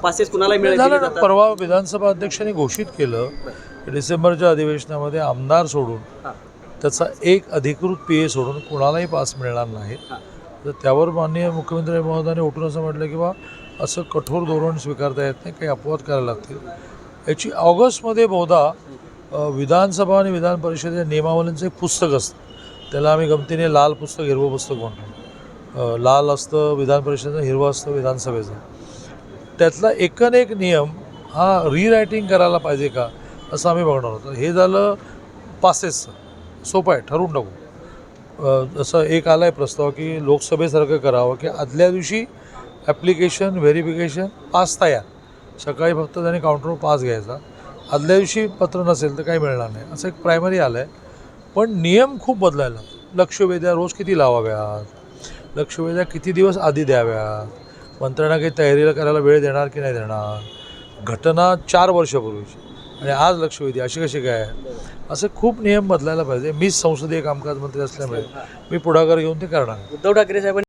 Passes कुणालाही मिळाले झालं ना. परवा विधानसभा अध्यक्षांनी घोषित केलं की डिसेंबरच्या अधिवेशनामध्ये आमदार सोडून त्याचा एक अधिकृत PA सोडून कुणालाही पास मिळणार नाही. तर त्यावर माननीय मुख्यमंत्री महोदयांनी उठून असं म्हटलं की बा असं कठोर धोरण स्वीकारता येत नाही, काही अपवाद करायला लागतील. याची ऑगस्टमध्ये बहुधा विधानसभा आणि विधान परिषदेच्या नियमावलींचं एक पुस्तक असतं, त्याला आम्ही गमतीने लाल पुस्तक हिरवं पुस्तक म्हणतो. लाल असतं विधान परिषदेचं, हिरवं असतं विधानसभेचं. त्यातला एकूण नियम हा रीरायटिंग करायला पाहिजे का असं आम्ही बघणार होतो. हे झालं पासेसचं. सोपं आहे, ठरवून टाकू. असं एक आला आहे प्रस्ताव की लोकसभेसारखं करावं की आदल्या दिवशी ॲप्लिकेशन व्हेरिफिकेशन पास तयार, सकाळी फक्त त्याने काउंटरवर पास घ्यायचा, आदल्या दिवशी पत्र नसेल तर काही मिळणार नाही, असं एक प्रायमरी आलं आहे. पण नियम खूप बदलायला. लक्षवेध्या रोज किती लावाव्यात, लक्षवेध्या किती दिवस आधी द्याव्यात, मंत्र्यांना काही तयारीला करायला वेळ देणार की नाही देणार, घटना 4 वर्षापूर्वीची आणि आज लक्षवेधी अशी कशी काय, असे खूप नियम बदलायला पाहिजे. मीच संसदीय कामकाज मंत्री असल्यामुळे मी पुढाकार घेऊन ते करणार. उद्धव ठाकरे साहेबांनी